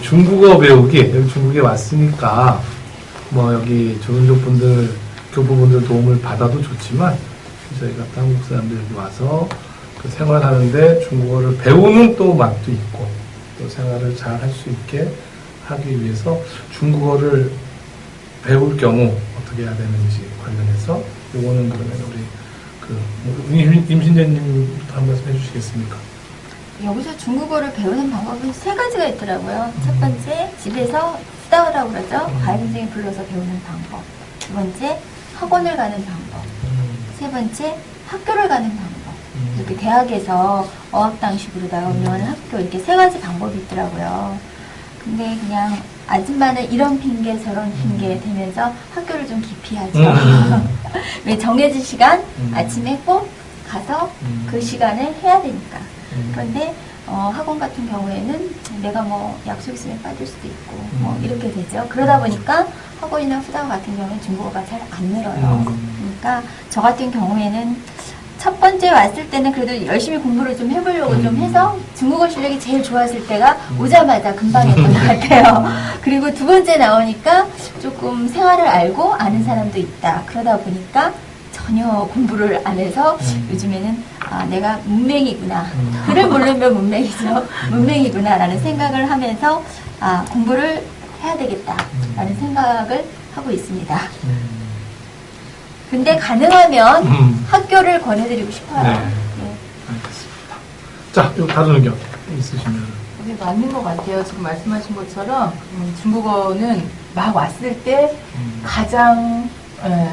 중국어 배우기, 여기 중국에 왔으니까, 뭐, 여기 조선족 분들, 교부분들 도움을 받아도 좋지만, 저희가 한국 사람들 여기 와서 그 생활하는데 중국어를 배우는 또 맛도 있고, 또 생활을 잘 할 수 있게 하기 위해서 중국어를 배울 경우 어떻게 해야 되는지 관련해서, 요거는 그러면 우리 임신재님부터 한 말씀 해주시겠습니까? 여기서 중국어를 배우는 방법은 세 가지가 있더라고요. 첫 번째, 집에서 쓰다오라고 그러죠. 과외 선생님 불러서 배우는 방법. 두 번째, 학원을 가는 방법. 세 번째, 학교를 가는 방법. 이렇게 대학에서 어학당식으로다가 운영하는 학교, 이렇게 세 가지 방법이 있더라고요. 근데 그냥 아줌마는 이런 핑계 저런 핑계 되면서 학교를 좀 기피하죠. 왜 정해진 시간 아침에 꼭 가서 그 시간을 해야 되니까. 그런데 학원 같은 경우에는 내가 뭐 약속 있으면 빠질 수도 있고 뭐 이렇게 되죠. 그러다 보니까 학원이나 후다오 같은 경우는 중국어가 잘 안 늘어요. 그러니까 저 같은 경우에는 첫 번째 왔을 때는 그래도 열심히 공부를 좀 해보려고 좀 해서 중국어 실력이 제일 좋았을 때가 오자마자 금방 했던 것 같아요. 그리고 두 번째 나오니까 조금 생활을 알고 아는 사람도 있다. 그러다 보니까 전혀 공부를 안 해서 요즘에는 내가 문맹이구나. 글을 모르면 문맹이죠. 문맹이구나 라는 생각을 하면서 공부를 해야 되겠다 라는 생각을 하고 있습니다. 근데 가능하면 학교를 권해드리고 싶어요. 네. 네. 알겠습니다. 자, 요 다른 의견 있으시면. 네, 맞는 것 같아요. 지금 말씀하신 것처럼 중국어는 막 왔을 때 가장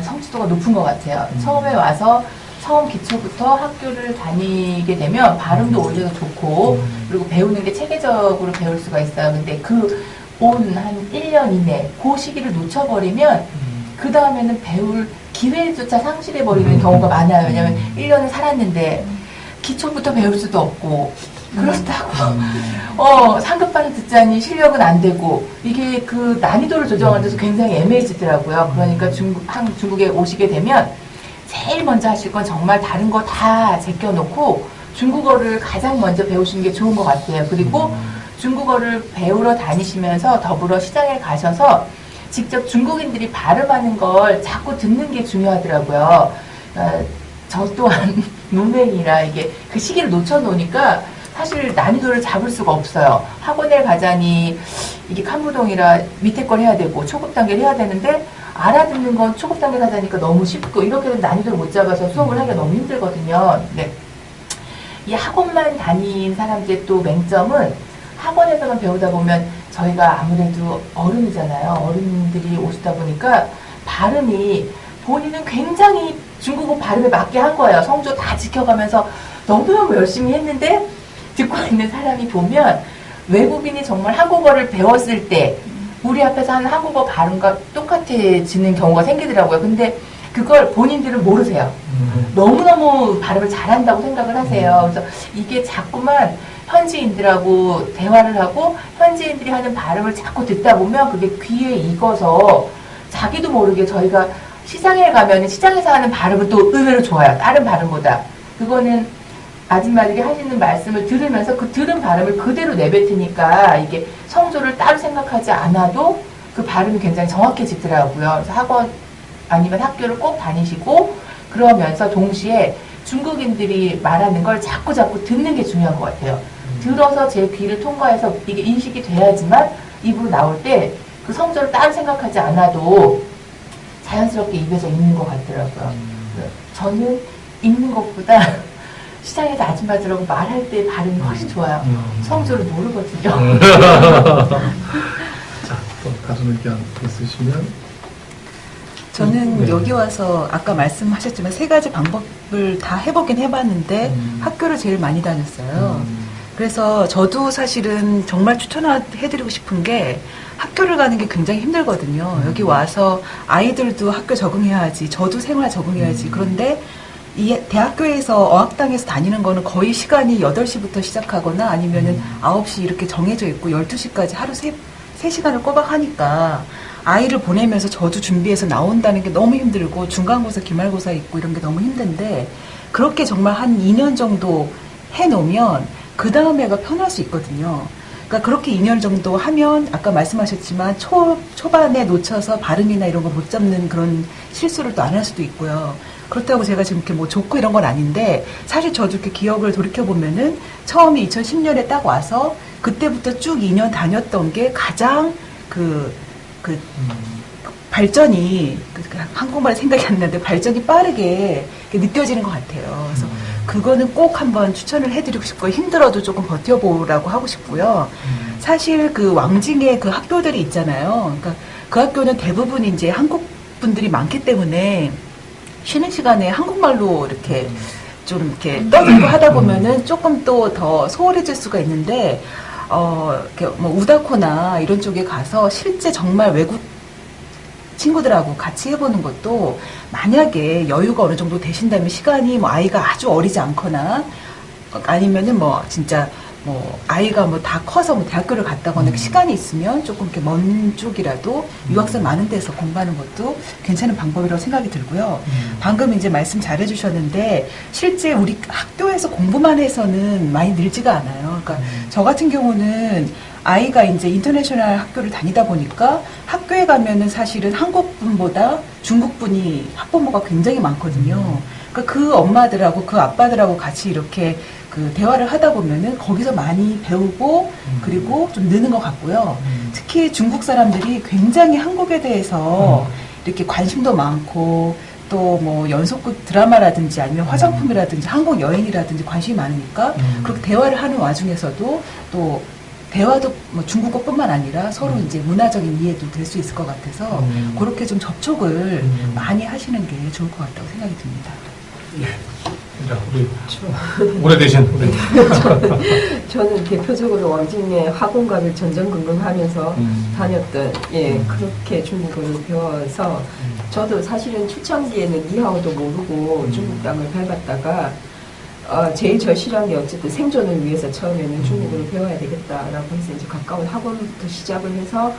성취도가 높은 것 같아요. 처음에 와서 처음 기초부터 학교를 다니게 되면 발음도 오히려 좋고 그리고 배우는 게 체계적으로 배울 수가 있어요. 근데 그 온 한 1년 이내 그 시기를 놓쳐버리면 그 다음에는 배울 기회조차 상실해버리는 경우가 많아요. 왜냐하면 1년을 살았는데 기초부터 배울 수도 없고 그렇다고 상급반을 듣자니 실력은 안 되고 이게 그 난이도를 조정하는 데서 굉장히 애매해지더라고요. 그러니까 중국에 오시게 되면 제일 먼저 하실 건 정말 다른 거 다 제껴놓고 중국어를 가장 먼저 배우시는 게 좋은 것 같아요. 그리고 중국어를 배우러 다니시면서 더불어 시장에 가셔서 직접 중국인들이 발음하는 걸 자꾸 듣는 게 중요하더라고요. 저 또한 문맹이라 이게 그 시기를 놓쳐놓으니까 사실 난이도를 잡을 수가 없어요. 학원에 가자니 이게 칸부동이라 밑에 걸 해야 되고 초급 단계를 해야 되는데 알아듣는 건 초급 단계 가자니까 너무 쉽고 이렇게 되면 난이도를 못 잡아서 수업을 하기가 너무 힘들거든요. 네. 이 학원만 다닌 사람들의 또 맹점은 학원에서만 배우다 보면 저희가 아무래도 어른이잖아요. 어른들이 오시다 보니까 발음이 본인은 굉장히 중국어 발음에 맞게 한 거예요. 성조 다 지켜가면서 너무너무 열심히 했는데 듣고 있는 사람이 보면 외국인이 정말 한국어를 배웠을 때 우리 앞에서 하는 한국어 발음과 똑같아지는 경우가 생기더라고요. 근데 그걸 본인들은 모르세요. 너무너무 발음을 잘한다고 생각을 하세요. 그래서 이게 자꾸만 현지인들하고 대화를 하고 현지인들이 하는 발음을 자꾸 듣다 보면 그게 귀에 익어서 자기도 모르게 저희가 시장에 가면 시장에서 하는 발음은 또 의외로 좋아요. 다른 발음보다. 그거는 아줌마들이 하시는 말씀을 들으면서 그 들은 발음을 그대로 내뱉으니까 이게 성조를 따로 생각하지 않아도 그 발음이 굉장히 정확해지더라고요. 그래서 학원 아니면 학교를 꼭 다니시고 그러면서 동시에 중국인들이 말하는 걸 자꾸 듣는 게 중요한 것 같아요. 들어서 제 귀를 통과해서 이게 인식이 돼야지만 입으로 나올 때 그 성조를 따로 생각하지 않아도 자연스럽게 입에서 읽는 것 같더라고요. 저는 읽는 것보다 시장에서 아줌마들하고 말할 때 발음이 훨씬 좋아요. 성조를 모르거든요. 자, 또 다른 의견 있으시면. 저는 네. 여기 와서 아까 말씀하셨지만 세 가지 방법을 다 해보긴 해봤는데 학교를 제일 많이 다녔어요. 그래서 저도 사실은 정말 추천해드리고 싶은 게 학교를 가는 게 굉장히 힘들거든요. 여기 와서 아이들도 학교 적응해야지, 저도 생활 적응해야지. 그런데 이 대학교에서 어학당에서 다니는 거는 거의 시간이 8시부터 시작하거나 아니면은 9시 이렇게 정해져 있고 12시까지 하루 3시간을 꼬박 하니까 아이를 보내면서 저도 준비해서 나온다는 게 너무 힘들고 중간고사, 기말고사 있고 이런 게 너무 힘든데 그렇게 정말 한 2년 정도 해놓으면 그 다음 해가 편할 수 있거든요. 그러니까 그러니까 그렇게 2년 정도 하면 아까 말씀하셨지만 초반에 놓쳐서 발음이나 이런 거 못 잡는 그런 실수를 또 안 할 수도 있고요. 그렇다고 제가 지금 이렇게 뭐 좋고 이런 건 아닌데 사실 저도 이렇게 기억을 돌이켜보면은 처음에 2010년에 딱 와서 그때부터 쭉 2년 다녔던 게 가장 발전이 한국말에 생각이 안 나는데 발전이 빠르게 느껴지는 것 같아요. 그래서 그거는 꼭 한번 추천을 해드리고 싶고 힘들어도 조금 버텨보라고 하고 싶고요. 사실 그 왕징의 그 학교들이 있잖아요. 그러니까 그 학교는 대부분 이제 한국 분들이 많기 때문에 쉬는 시간에 한국말로 이렇게 좀 이렇게 떠들고 하다 보면은 조금 또 더 소홀해질 수가 있는데 이렇게 뭐 우다코나 이런 쪽에 가서 실제 정말 외국 친구들하고 같이 해보는 것도 만약에 여유가 어느 정도 되신다면 시간이 뭐 아이가 아주 어리지 않거나 아니면은 뭐 진짜 뭐 아이가 뭐 다 커서 뭐 대학교를 갔다거나 시간이 있으면 조금 이렇게 먼 쪽이라도 유학생 많은 데서 공부하는 것도 괜찮은 방법이라고 생각이 들고요. 방금 이제 말씀 잘 해주셨는데 실제 우리 학교에서 공부만 해서는 많이 늘지가 않아요. 그러니까 저 같은 경우는 아이가 이제 인터내셔널 학교를 다니다 보니까 학교에 가면은 사실은 한국분보다 중국분이 학부모가 굉장히 많거든요. 그러니까 그 엄마들하고 그 아빠들하고 같이 이렇게 그 대화를 하다 보면은 거기서 많이 배우고 그리고 좀 느는 것 같고요. 특히 중국 사람들이 굉장히 한국에 대해서 이렇게 관심도 많고 또 뭐 연속극 드라마라든지 아니면 화장품이라든지 한국 여행이라든지 관심이 많으니까 그렇게 대화를 하는 와중에서도 또 대화도 뭐 중국어뿐만 아니라 서로 이제 문화적인 이해도 될 수 있을 것 같아서 그렇게 좀 접촉을 많이 하시는 게 좋을 것 같다고 생각이 듭니다. 예. 자, 우리 오래되신 우리 저는 대표적으로 왕징의 학원가를 전전긍긍하면서 다녔던 그렇게 중국어를 배워서 저도 사실은 초창기에는 니하오도 모르고 중국 땅을 밟았다가 제일 절실한 게 어쨌든 생존을 위해서 처음에는 중국어를 배워야 되겠다라고 해서 이제 가까운 학원부터 시작을 해서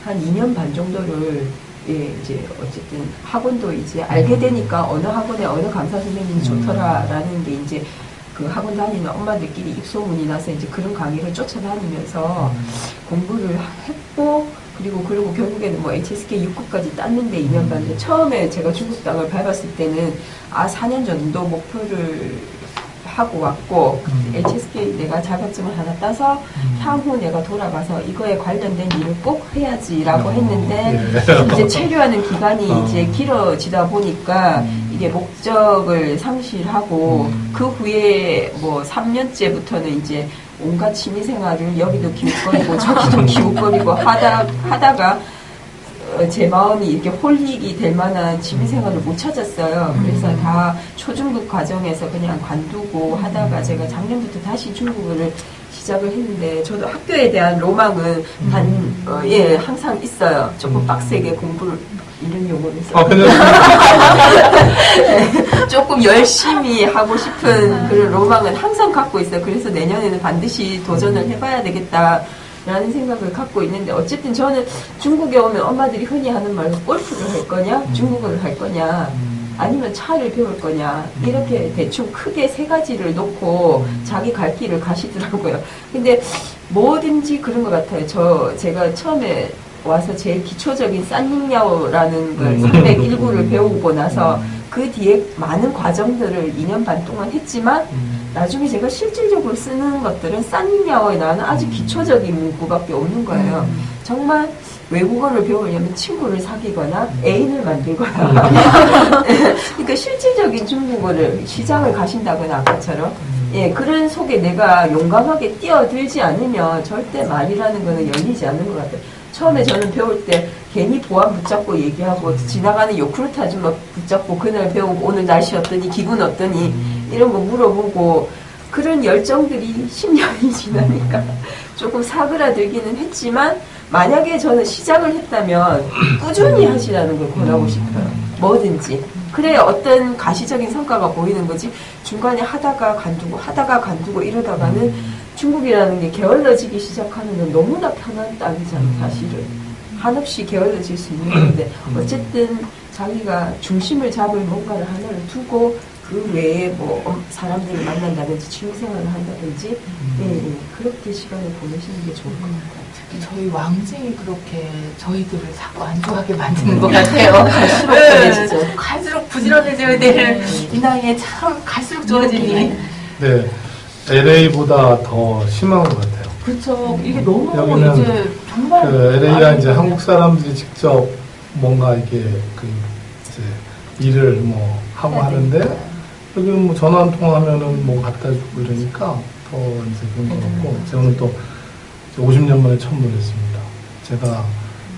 한 2년 반 정도를 이제 어쨌든 학원도 이제 알게 되니까 어느 학원에 어느 강사 선생님이 좋더라라는 게 이제 그 학원 다니는 엄마들끼리 입소문이 나서 이제 그런 강의를 쫓아다니면서 공부를 했고 그리고 결국에는 뭐 HSK 6급까지 땄는데 2년 반인데 처음에 제가 중국 땅을 밟았을 때는 4년 정도 목표를 하고 왔고 HSK 내가 자격증을 하나 따서 향후 내가 돌아가서 이거에 관련된 일을 꼭 해야지라고 했는데 이제 체류하는 기간이 이제 길어지다 보니까 이게 목적을 상실하고 그 후에 뭐 3년째부터는 이제 온갖 취미생활을 여기도 기웃거리고 저기도 기웃거리고 하다가 제 마음이 이렇게 홀릭이 될 만한 취미생활을 못 찾았어요. 그래서 다 초중급 과정에서 그냥 관두고 하다가 제가 작년부터 다시 중국어를 시작을 했는데 저도 학교에 대한 로망은 항상 있어요. 조금 빡세게 공부를 이런 용어를 써요. 조금 열심히 하고 싶은 그런 로망은 항상 갖고 있어요. 그래서 내년에는 반드시 도전을 해봐야 되겠다. 라는 생각을 갖고 있는데 어쨌든 저는 중국에 오면 엄마들이 흔히 하는 말로 골프를 할 거냐 중국어를 할 거냐 아니면 차를 배울 거냐 이렇게 대충 크게 세 가지를 놓고 자기 갈 길을 가시더라고요. 근데 뭐든지 그런 것 같아요. 제가 처음에 와서 제일 기초적인 싼닝야오라는 걸 301구를 배우고 나서 그 뒤에 많은 과정들을 2년 반 동안 했지만 나중에 제가 실질적으로 쓰는 것들은 싼닝야오에 나는 아주 기초적인 문구밖에 없는 거예요. 정말 외국어를 배우려면 친구를 사귀거나 애인을 만들거나 그러니까 실질적인 중국어를 시장을 가신다거나 아까처럼 그런 속에 내가 용감하게 뛰어들지 않으면 절대 말이라는 거는 열리지 않는 것 같아요. 처음에 저는 배울 때 괜히 보안 붙잡고 얘기하고 지나가는 요크루트 아줌마 붙잡고 그날 배우고 오늘 날씨 어떠니 기분 어떠니 이런 거 물어보고 그런 열정들이 10년이 지나니까 조금 사그라들기는 했지만 만약에 저는 시작을 했다면 꾸준히 하시라는 걸 권하고 싶어요. 뭐든지. 그래야 어떤 가시적인 성과가 보이는 거지 중간에 하다가 관두고 이러다가는 중국이라는 게 게을러지기 시작하는 건 너무나 편한 땅이잖아요. 사실은. 한없이 게을러질 수 있는 건데 어쨌든 자기가 중심을 잡을 뭔가를 하나를 두고 그 그 외에 뭐 사람들을 만난다든지 취미생활을 한다든지 그렇게 시간을 보내시는 게 좋을 것 같아요. 특히 저희 왕쟁이 그렇게 저희들을 자꾸 안 좋아하게 만드는 것 같아요. 갈수록 편해지죠. 갈수록 부지런해져야 될 이 나이에 참 갈수록 좋아지니. 네, LA보다 더 심한 것 같아요. 그렇죠. 이게 너무 여기는 이제 정말 그 LA가 이제 한국 사람들이 직접 뭔가 이게 그 이제 일을 뭐 하고 하는데 여기는 뭐 전화 한 통화하면은 뭐 갖다 주고 이러니까 더 이제 그런 것 같고 저는 또 50년 만에 처음 놀랐습니다. 제가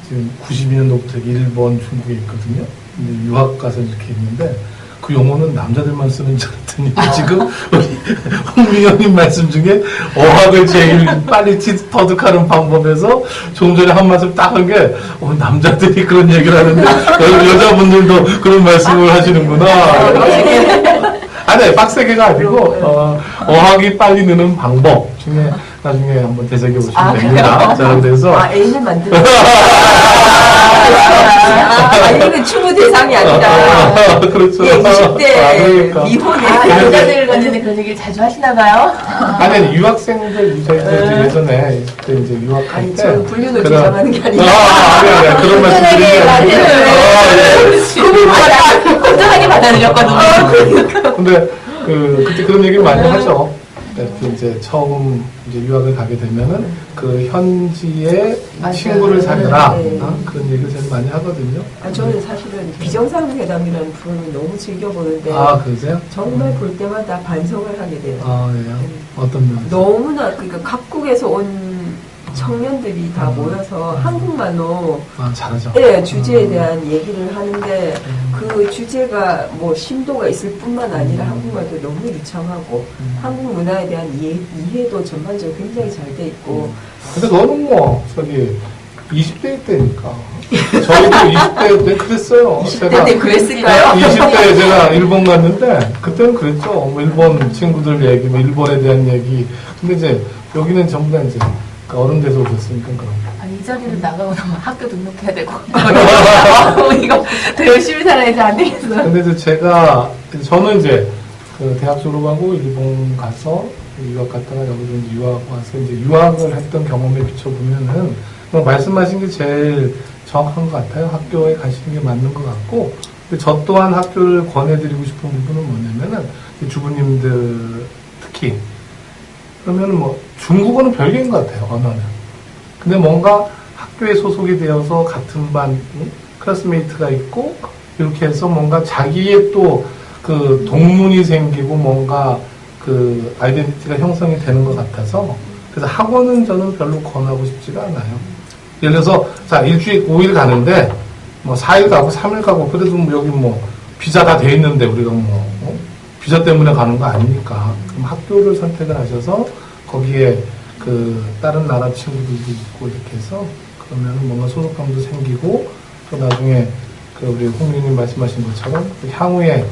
지금 92년도부터 일본, 중국에 있거든요. 근데 유학 가서 이렇게 있는데 그 용어는 남자들만 쓰는 줄 알았더니 지금 우리 홍민영님 말씀 중에 어학을 제일 빨리 터득하는 방법에서 조금 전에 한 말씀 딱 한 게 남자들이 그런 얘기를 하는데 여자분들도 그런 말씀을 하시는구나. 아니 빡세게가 아니고 어학이 빨리 느는 방법 중에 나중에 한번 되새겨 보시면 됩니다. 자, 그래서 애인을 만드는 이건 추구 대상이 아니라 그렇죠. 예, 20대 그러니까. 미혼의 남자들 관련된 그런 얘기를 자주 하시나 봐요. 아니 유학생들 저희들 예전에 그때 이제 유학할 아니 때 저는 불륜을 그런- 주장하는 게 아니라 아니 그런 말씀 드리는 게 아니고 건전하게 받아들였거든요. 근데 그때 그런 얘기를 많이 하죠. 그 이제 처음 이제 유학을 가게 되면은 그 현지의 맞아요. 친구를 사귀라 네. 그런 얘기를 제일 많이 하거든요. 저는 사실은 비정상회담이라는 프로그램을 너무 즐겨보는데 그러세요? 정말 볼 때마다 반성을 하게 돼요. 예요. 어떤 면에서? 너무나 그러니까 각국에서 온 청년들이 다 모여서 한국말로 잘하죠. 주제에 대한 얘기를 하는데 그 주제가 뭐 심도가 있을 뿐만 아니라 한국말도 너무 유창하고 한국 문화에 대한 이해도 전반적으로 굉장히 잘 돼 있고 근데 너는 뭐 저기 20대 때니까 저희도 20대 때 그랬어요. 20대 때 그랬을까요? 20대에 제가 일본 갔는데 그때는 그랬죠. 뭐 일본 친구들 얘기, 뭐 일본에 대한 얘기. 근데 이제 여기는 전부 다 이제 어른 돼서 오셨으니까 그런 거. 아니, 이 자리를 나가고 나면 학교 등록해야 되고. 이거 더 열심히 살아야지 안 되겠어요. 근데 이제 저는 이제 그 대학 졸업하고 일본 가서 유학 갔다가 여기서 이제 유학 와서 이제 유학을 했던 경험에 비춰보면은 뭐 말씀하신 게 제일 정확한 것 같아요. 학교에 가시는 게 맞는 것 같고. 근데 저 또한 학교를 권해드리고 싶은 부분은 뭐냐면은 이 주부님들 특히 그러면 뭐 중국어는 별개인 것 같아요. 언어는. 근데 뭔가 학교에 소속이 되어서 같은 반 클래스메이트가 있고 이렇게 해서 뭔가 자기의 또 그 동문이 생기고 뭔가 그 아이덴티티가 형성이 되는 것 같아서 그래서 학원은 저는 별로 권하고 싶지가 않아요. 예를 들어서 자 일주일 5일 가는데 뭐 4일 가고 3일 가고 그래도 뭐 여기 뭐 비자 다 돼 있는데 우리가 뭐 비자 때문에 가는 거 아니니까 그럼 학교를 선택을 하셔서 거기에 그 다른 나라 친구들도 있고 이렇게 해서 그러면 뭔가 소속감도 생기고 또 나중에 그 우리 홍민님 말씀하신 것처럼 그 향후에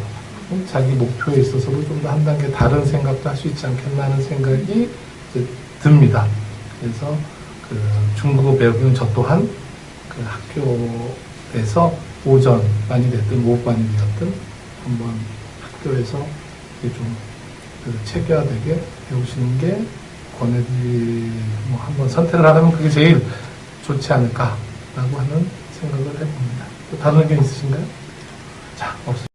자기 목표에 있어서도 좀 더 한 단계 다른 생각도 할 수 있지 않겠나 하는 생각이 이제 듭니다. 그래서 그 중국어 배우기는 저 또한 그 학교에서 오전반이 됐든 오후반이 되었든 한번 학교에서 이제 좀 그 체계화되게 배우시는 게 뭐 한번 선택을 하려면 그게 제일 좋지 않을까라고 하는 생각을 해봅니다. 또 다른 의견 있으신가요? 자, 없습니다.